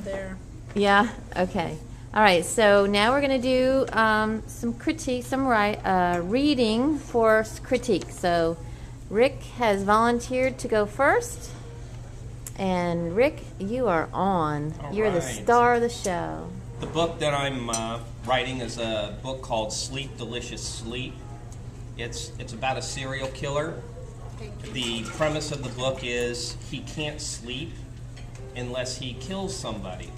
there. Yeah, okay. All right, so now we're going to do some critique, reading for critique. So Rick has volunteered to go first. And Rick, you are on. All You're the right. star of the show. The book that I'm writing is a book called Sleep Delicious Sleep. It's about a serial killer. The premise of the book is he can't sleep unless he kills somebody.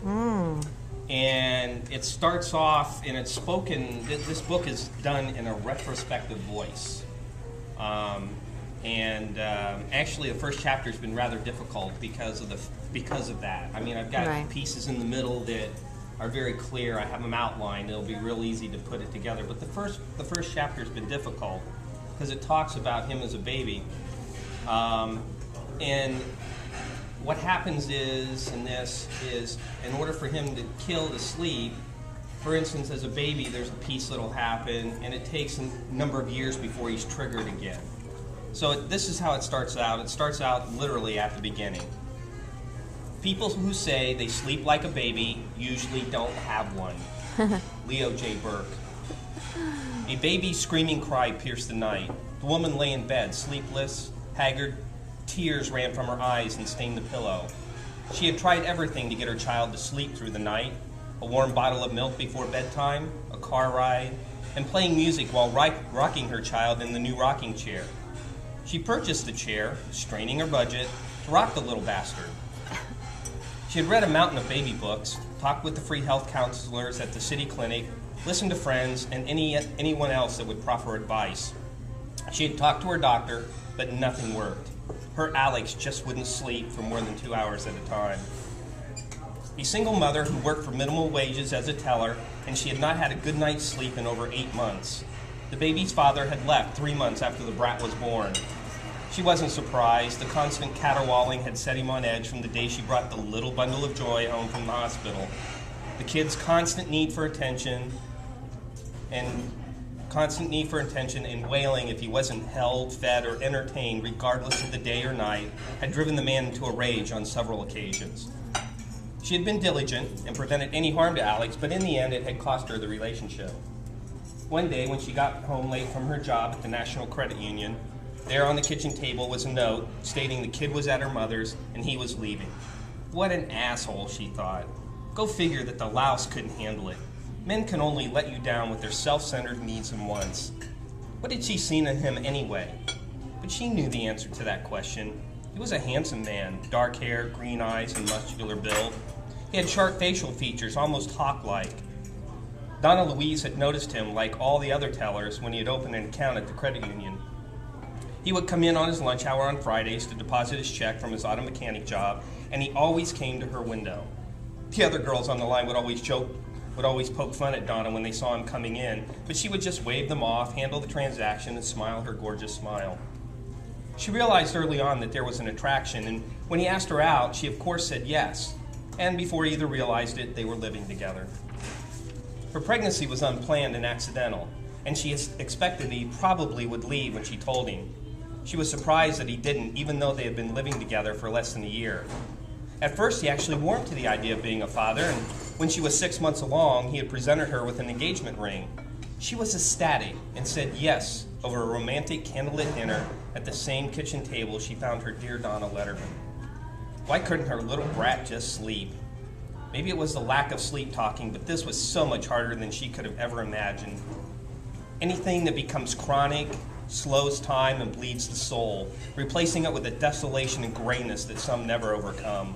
And it starts off, and it's spoken, this book is done in a retrospective voice. Actually, the first chapter has been rather difficult because of that. I mean, I've got pieces in the middle that are very clear. I have them outlined. It'll be real easy to put it together. But the first chapter has been difficult because it talks about him as a baby. And what happens is, in order for him to kill to sleep, for instance, as a baby, there's a piece that'll happen, and it takes a number of years before he's triggered again. So this is how it starts out. It starts out literally at the beginning. People who say they sleep like a baby usually don't have one. Leo J. Burke. A baby's screaming cry pierced the night. The woman lay in bed, sleepless, haggard. Tears ran from her eyes and stained the pillow. She had tried everything to get her child to sleep through the night. A warm bottle of milk before bedtime, a car ride, and playing music while rocking her child in the new rocking chair. She purchased the chair, straining her budget, to rock the little bastard. She had read a mountain of baby books, talked with the free health counselors at the city clinic, listened to friends, and anyone else that would proffer advice. She had talked to her doctor, but nothing worked. Her Alex just wouldn't sleep for more than 2 hours at a time. A single mother who worked for minimal wages as a teller, and she had not had a good night's sleep in over 8 months. The baby's father had left 3 months after the brat was born. She wasn't surprised. The constant caterwauling had set him on edge from the day she brought the little bundle of joy home from the hospital. The kid's constant need for attention and wailing if he wasn't held, fed, or entertained, regardless of the day or night, had driven the man into a rage on several occasions. She had been diligent and prevented any harm to Alex, but in the end it had cost her the relationship. One day, when she got home late from her job at the National Credit Union, there on the kitchen table was a note stating the kid was at her mother's and he was leaving. What an asshole, she thought. Go figure that the louse couldn't handle it. Men can only let you down with their self-centered needs and wants. What had she seen in him anyway? But she knew the answer to that question. He was a handsome man, dark hair, green eyes, and muscular build. He had sharp facial features, almost hawk-like. Donna Louise had noticed him like all the other tellers when he had opened an account at the credit union. He would come in on his lunch hour on Fridays to deposit his check from his auto mechanic job, and he always came to her window. The other girls on the line would always poke fun at Donna when they saw him coming in, but she would just wave them off, handle the transaction, and smile her gorgeous smile. She realized early on that there was an attraction, and when he asked her out, she of course said yes. And before either realized it, they were living together. Her pregnancy was unplanned and accidental, and she expected he probably would leave when she told him. She was surprised that he didn't, even though they had been living together for less than a year. At first, he actually warmed to the idea of being a father, and when she was 6 months along, he had presented her with an engagement ring. She was ecstatic and said yes over a romantic candlelit dinner at the same kitchen table she found her dear Donna Letterman. Why couldn't her little brat just sleep? Maybe it was the lack of sleep talking, but this was so much harder than she could have ever imagined. Anything that becomes chronic slows time and bleeds the soul, replacing it with a desolation and grayness that some never overcome.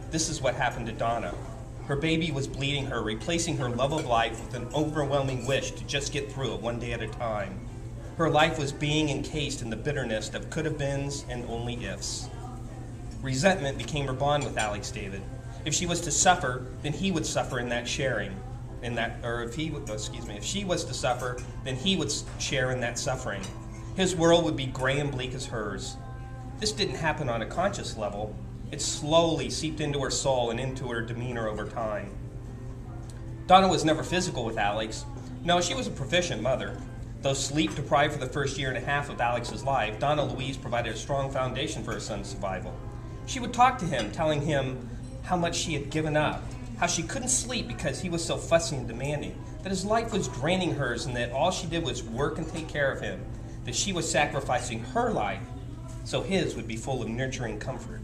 This is what happened to Donna. Her baby was bleeding her, replacing her love of life with an overwhelming wish to just get through it one day at a time. Her life was being encased in the bitterness of could-have-beens and only ifs. Resentment became her bond with Alex David. If she was to suffer, then he would suffer in that sharing. If she was to suffer, then he would share in that suffering. His world would be gray and bleak as hers. This didn't happen on a conscious level. It slowly seeped into her soul and into her demeanor over time. Donna was never physical with Alex. No, she was a proficient mother. Though sleep deprived for the first year and a half of Alex's life, Donna Louise provided a strong foundation for her son's survival. She would talk to him, telling him how much she had given up, how she couldn't sleep because he was so fussy and demanding, that his life was draining hers and that all she did was work and take care of him, that she was sacrificing her life so his would be full of nurturing comfort.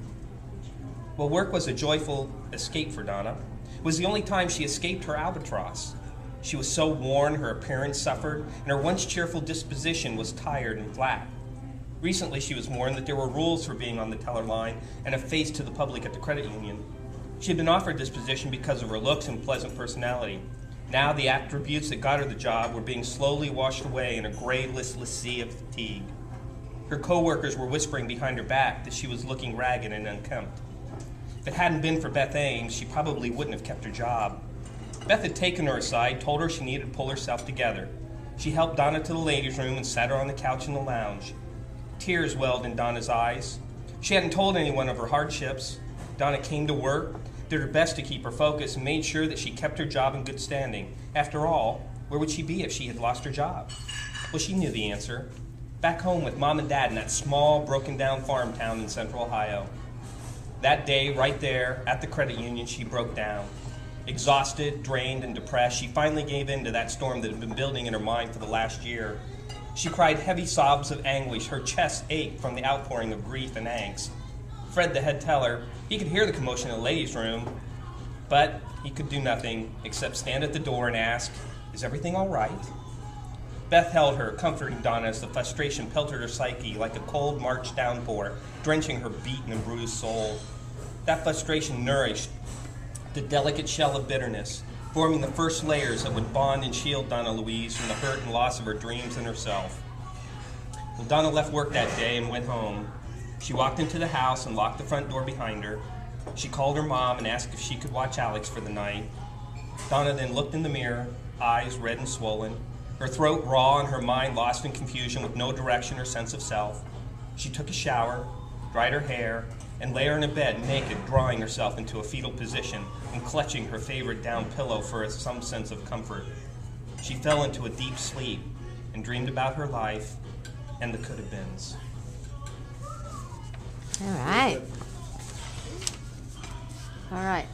Well, work was a joyful escape for Donna. It was the only time she escaped her albatross. She was so worn, her appearance suffered, and her once cheerful disposition was tired and flat. Recently, she was warned that there were rules for being on the teller line and a face to the public at the credit union. She had been offered this position because of her looks and pleasant personality. Now the attributes that got her the job were being slowly washed away in a gray, listless sea of fatigue. Her co-workers were whispering behind her back that she was looking ragged and unkempt. If it hadn't been for Beth Ames, she probably wouldn't have kept her job. Beth had taken her aside, told her she needed to pull herself together. She helped Donna to the ladies' room and sat her on the couch in the lounge. Tears welled in Donna's eyes. She hadn't told anyone of her hardships. Donna came to work, did her best to keep her focus, and made sure that she kept her job in good standing. After all, where would she be if she had lost her job? Well, she knew the answer. Back home with Mom and Dad in that small, broken-down farm town in central Ohio. That day, right there at the credit union, she broke down. Exhausted, drained, and depressed, she finally gave in to that storm that had been building in her mind for the last year. She cried heavy sobs of anguish. Her chest ached from the outpouring of grief and angst. Fred, the head teller, he could hear the commotion in the ladies' room, but he could do nothing except stand at the door and ask, "Is everything all right?" Beth held her, comforting Donna as the frustration pelted her psyche like a cold March downpour, drenching her beaten and bruised soul. That frustration nourished the delicate shell of bitterness, forming the first layers that would bond and shield Donna Louise from the hurt and loss of her dreams and herself. Well, Donna left work that day and went home. She walked into the house and locked the front door behind her. She called her mom and asked if she could watch Alex for the night. Donna then looked in the mirror, eyes red and swollen, her throat raw and her mind lost in confusion with no direction or sense of self. She took a shower, dried her hair, and lay her in a bed naked, drawing herself into a fetal position and clutching her favorite down pillow for some sense of comfort. She fell into a deep sleep and dreamed about her life and the could-have-beens. All right. All right.